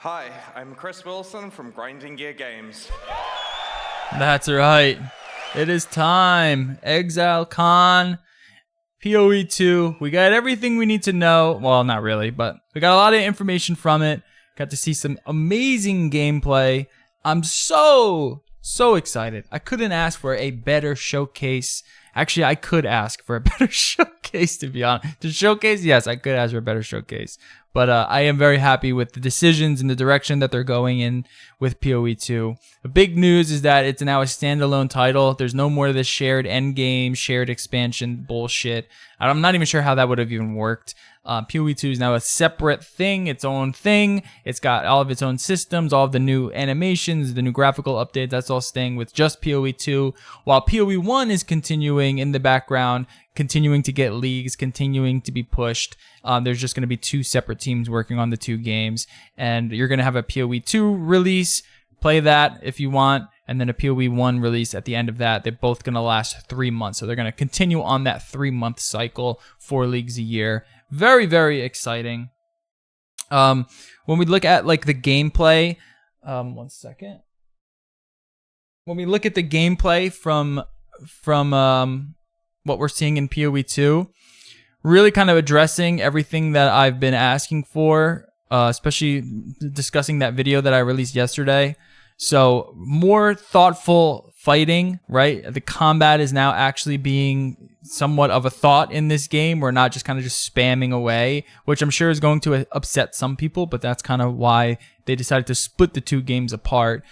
Hi, I'm Chris Wilson from Grinding Gear Games. That's right. It is time. Exile Con, POE 2. We got everything we need to know. Well, not really, but we got a lot of information from it. Got to see some amazing gameplay. I'm so excited. I couldn't ask for a better showcase. Actually, I could ask for a better showcase, to be honest. The showcase, yes, I could ask for a better showcase. But I am very happy with the decisions and the direction that they're going in with PoE 2. The big news is that it's now a standalone title. There's no more of this shared endgame, shared expansion bullshit. I'm not even sure how that would have even worked. PoE 2 is now a separate thing, its own thing. It's got all of its own systems, all of the new animations, the new graphical updates. That's all staying with just PoE 2, while PoE 1 is continuing in the background, continuing to get leagues, continuing to be pushed. There's just going to be two separate teams working on the two games, and you're going to have a PoE 2 release. Play that if you want, and then a PoE 1 release at the end of that. They're both going to last 3 months, so they're going to continue on that 3-month cycle, 4 leagues a year. Very, very exciting. When we look at like the gameplay, one second. When we look at the gameplay from what we're seeing in PoE 2, really kind of addressing everything that I've been asking for, especially discussing that video that I released yesterday. So more thoughtful fighting, right? The combat is now actually being somewhat of a thought in this game. We're not just kind of just spamming away, which I'm sure is going to upset some people, but that's kind of why they decided to split the two games apart.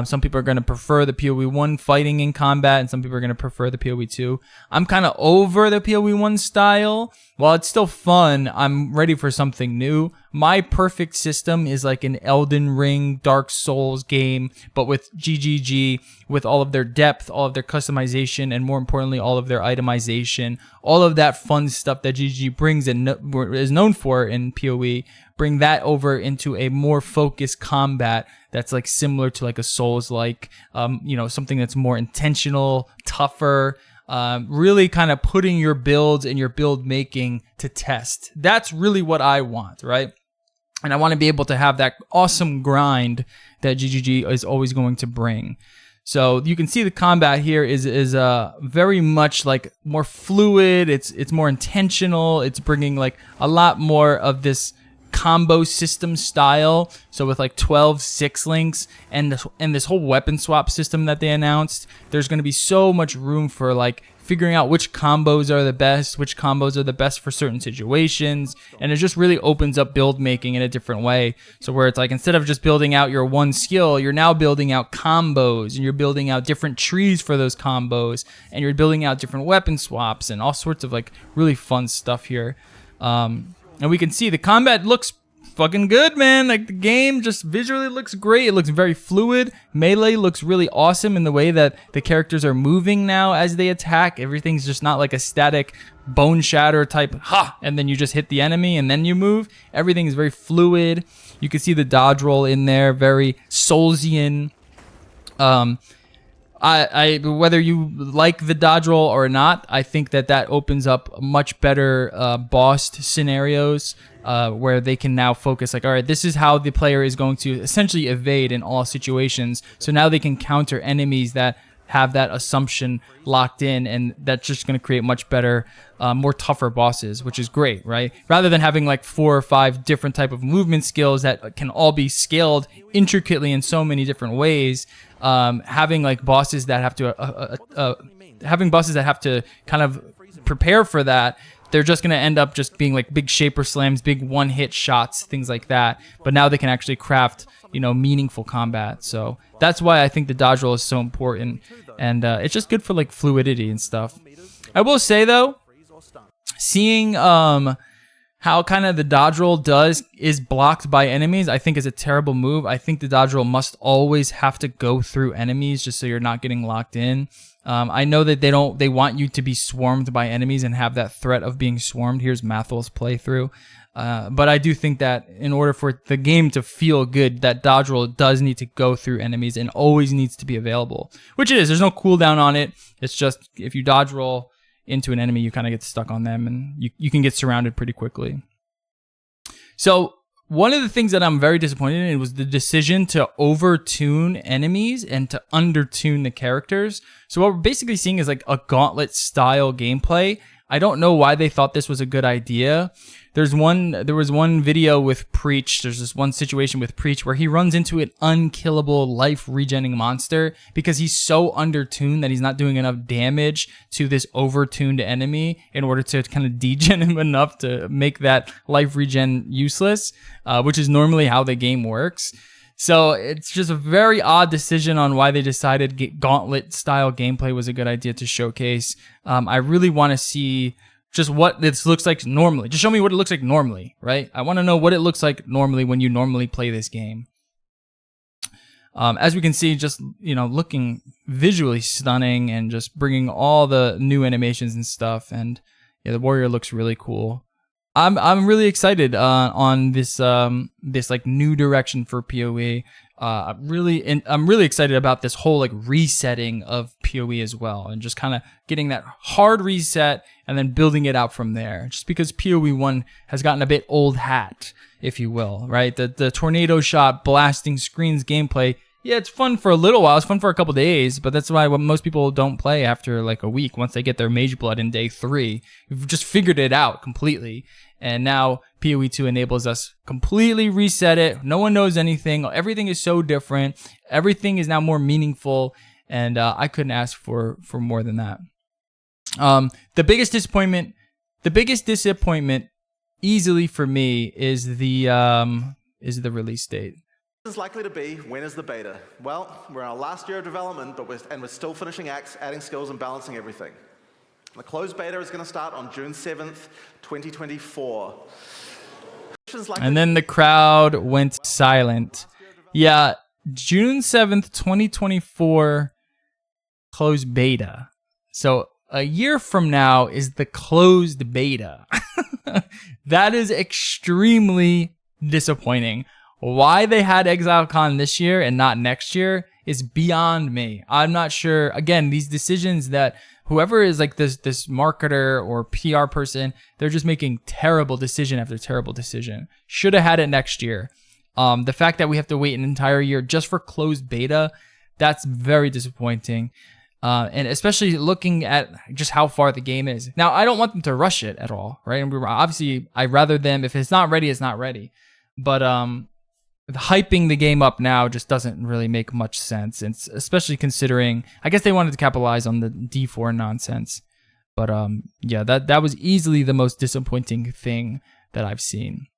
Some people are going to prefer the PoE 1 fighting in combat, and some people are going to prefer the PoE 2. I'm kind of over the PoE 1 style. While it's still fun, I'm ready for something new. My perfect system is like an Elden Ring, Dark Souls game, but with GGG, with all of their depth, all of their customization, and more importantly, all of their itemization, all of that fun stuff that GGG brings and is known for in PoE. Bring that over into a more focused combat that's like similar to like a Souls-like, something that's more intentional, tougher, really kind of putting your builds and your build making to test. That's really what I want, right? And I want to be able to have that awesome grind that GGG is always going to bring. So you can see the combat here is very much like more fluid. It's more intentional. It's bringing like a lot more of this combo system style. So with like 12 6 links and this whole weapon swap system that they announced, there's going to be so much room for like figuring out which combos are the best for certain situations, and it just really opens up build making in a different way. So where it's like, instead of just building out your one skill, you're now building out combos, and you're building out different trees for those combos, and you're building out different weapon swaps and all sorts of like really fun stuff here. And we can see the combat looks fucking good, man. Like the game just visually looks great. It looks very fluid. Melee looks really awesome in the way that the characters are moving now as they attack. Everything's just not like a static bone shatter type, and then you just hit the enemy and then you move. Everything is very fluid. You can see the dodge roll in there, very Soulsian. Whether you like the dodge roll or not, I think that opens up much better bossed scenarios where they can now focus like, all right, this is how the player is going to essentially evade in all situations. So now they can counter enemies that have that assumption locked in, and that's just going to create much better, more tougher bosses, which is great, right? Rather than having like 4 or 5 different type of movement skills that can all be scaled intricately in so many different ways, having like bosses that have to kind of prepare for that. They're just going to end up just being like big shaper slams, big one-hit shots, things like that. But now they can actually craft, meaningful combat. So that's why I think the dodge roll is so important. And it's just good for like fluidity and stuff. I will say though, seeing how kind of the dodge roll is blocked by enemies, I think is a terrible move. I think the dodge roll must always have to go through enemies just so you're not getting locked in. I know that they want you to be swarmed by enemies and have that threat of being swarmed. Here's Mathel's playthrough. But I do think that in order for the game to feel good, that dodge roll does need to go through enemies and always needs to be available, which it is. There's no cooldown on it. It's just if you dodge roll into an enemy, you kind of get stuck on them, and you can get surrounded pretty quickly. So one of the things that I'm very disappointed in was the decision to overtune enemies and to undertune the characters. So what we're basically seeing is like a gauntlet style gameplay. I don't know why they thought this was a good idea. There was one video with Preach. There's this one situation with Preach where he runs into an unkillable life regenerating monster because he's so undertuned that he's not doing enough damage to this overtuned enemy in order to kind of degen him enough to make that life regen useless, which is normally how the game works. So it's just a very odd decision on why they decided gauntlet style gameplay was a good idea to showcase. I really want to see just what this looks like normally. Just show me what it looks like normally, right? I want to know what it looks like normally when you normally play this game. As we can see, just, you know, looking visually stunning and just bringing all the new animations and stuff. And yeah, the warrior looks really cool. I'm really excited on this this like new direction for POE. I'm really excited about this whole like resetting of POE as well, and just kind of getting that hard reset and then building it out from there. Just because POE 1 has gotten a bit old hat, if you will, right? The tornado shot blasting screens gameplay. Yeah, it's fun for a little while. It's fun for a couple days, but that's why most people don't play after like a week. Once they get their Mage Blood in day 3, you've just figured it out completely. And now PoE 2 enables us completely reset it. No one knows anything. Everything is so different. Everything is now more meaningful, and I couldn't ask for more than that. The biggest disappointment easily for me is the release date. Is likely to be, when is the beta? Well, we're in our last year of development, but we're still finishing acts, adding skills, and balancing everything. The closed beta is going to start on June 7th, 2024. And then the crowd went silent. Yeah, June 7th, 2024, closed beta. So a year from now is the closed beta. That is extremely disappointing. Why they had ExileCon this year and not next year is beyond me. I'm not sure. Again, these decisions that whoever is like this marketer or PR person, they're just making terrible decision after terrible decision. Should have had it next year. The fact that we have to wait an entire year just for closed beta, that's very disappointing. And especially looking at just how far the game is. Now, I don't want them to rush it at all, right? And obviously, I'd rather them, if it's not ready, it's not ready. But hyping the game up now just doesn't really make much sense, and especially considering, I guess they wanted to capitalize on the D4 nonsense. But yeah, that was easily the most disappointing thing that I've seen.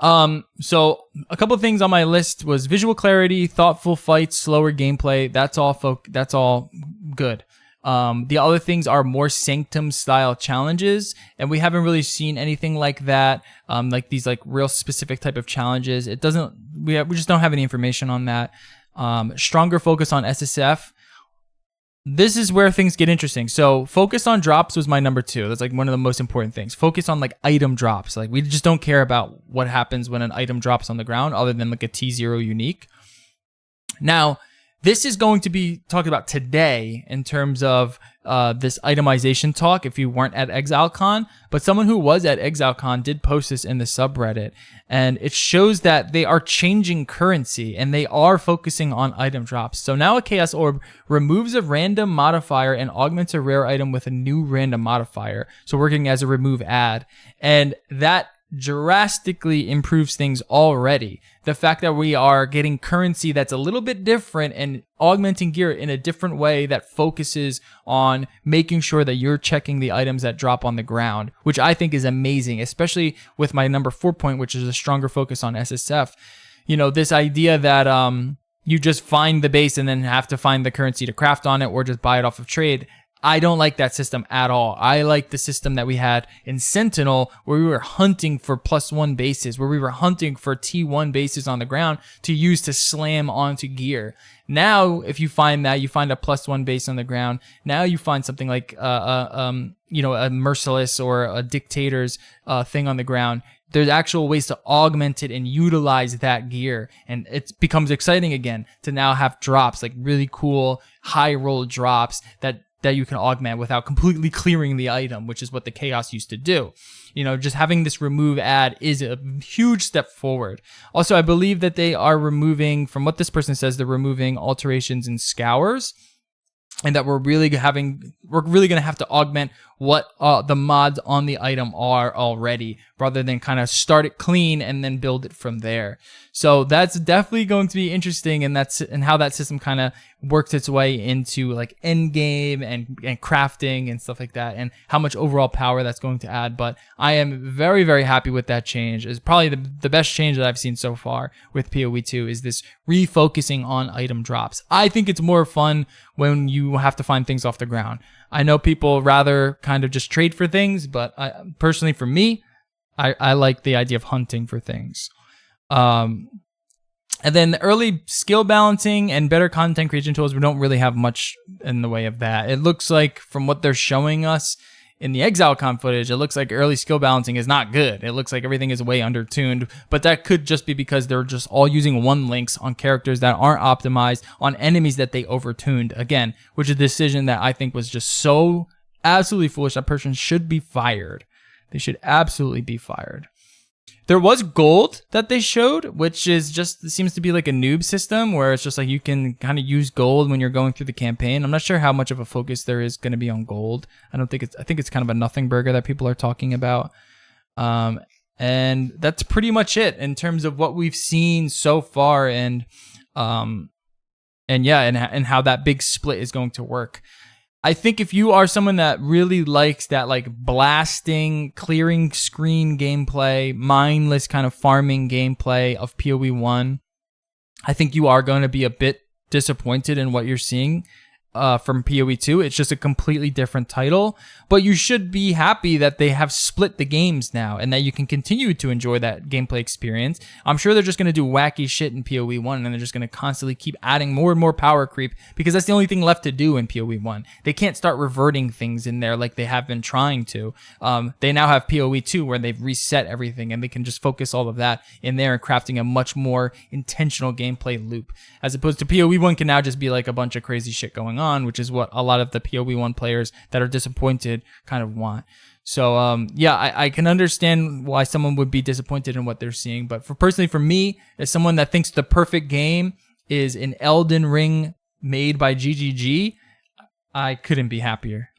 So a couple of things on my list was visual clarity, thoughtful fights, slower gameplay. That's all good. The other things are more Sanctum style challenges, and we haven't really seen anything like that. Like these like real specific type of challenges. We just don't have any information on that. Stronger focus on SSF. This is where things get interesting. So focus on drops was my number 2. That's like one of the most important things. Focus on like item drops. Like we just don't care about what happens when an item drops on the ground other than like a T0 unique. Now, this is going to be talked about today in terms of this itemization talk if you weren't at ExileCon. But someone who was at ExileCon did post this in the subreddit. And it shows that they are changing currency and they are focusing on item drops. So now a Chaos Orb removes a random modifier and augments a rare item with a new random modifier. So working as a remove add. And that drastically improves things already. The fact that we are getting currency that's a little bit different and augmenting gear in a different way that focuses on making sure that you're checking the items that drop on the ground, which I think is amazing, especially with my number 4 point, which is a stronger focus on SSF. You know, this idea that you just find the base and then have to find the currency to craft on it or just buy it off of trade. I don't like that system at all. I like the system that we had in Sentinel where we were hunting for +1 bases, where we were hunting for T1 bases on the ground to use to slam onto gear. Now, if you find that, you find a +1 base on the ground. Now you find something like, you know, a Merciless or a Dictator's thing on the ground. There's actual ways to augment it and utilize that gear. And it becomes exciting again to now have drops, like really cool high roll drops that you can augment without completely clearing the item, which is what the Chaos used to do. just having this remove ad is a huge step forward. Also, I believe that they are removing, from what this person says, they're removing alterations and scours, and that we're really going to have to augment what the mods on the item are already, rather than kind of start it clean and then build it from there. So that's definitely going to be interesting, and how that system kind of works its way into like end game and crafting and stuff like that, and how much overall power that's going to add. But I am very, very happy with that change. It's probably the best change that I've seen so far with PoE 2 is this refocusing on item drops. I think it's more fun when you have to find things off the ground. I know people rather kind of just trade for things, but personally for me, I like the idea of hunting for things. And then early skill balancing and better content creation tools, we don't really have much in the way of that. It looks like from what they're showing us in the ExileCon footage, it looks like early skill balancing is not good. It looks like everything is way undertuned, but that could just be because they're just all using one links on characters that aren't optimized on enemies that they overtuned. Again, which is a decision that I think was just so absolutely foolish. That person should be fired. They should absolutely be fired. There was gold that they showed, which is just seems to be like a noob system where it's just like you can kind of use gold when you're going through the campaign. I'm not sure how much of a focus there is going to be on gold. I think it's kind of a nothing burger that people are talking about. And that's pretty much it in terms of what we've seen so far, and how that big split is going to work. I think if you are someone that really likes that like blasting, clearing screen gameplay, mindless kind of farming gameplay of PoE 1, I think you are going to be a bit disappointed in what you're seeing from PoE 2. It's just a completely different title, but you should be happy that they have split the games now and that you can continue to enjoy that gameplay experience. I'm sure they're just going to do wacky shit in PoE 1, and they're just going to constantly keep adding more and more power creep because that's the only thing left to do in PoE 1. They can't start reverting things in there like they have been trying to. They now have PoE 2 where they've reset everything, and they can just focus all of that in there and crafting a much more intentional gameplay loop, as opposed to PoE 1 can now just be like a bunch of crazy shit going on, which is what a lot of the PoE 1 players that are disappointed kind of want. So I can understand why someone would be disappointed in what they're seeing, but personally for me, as someone that thinks the perfect game is an Elden Ring made by GGG, I couldn't be happier.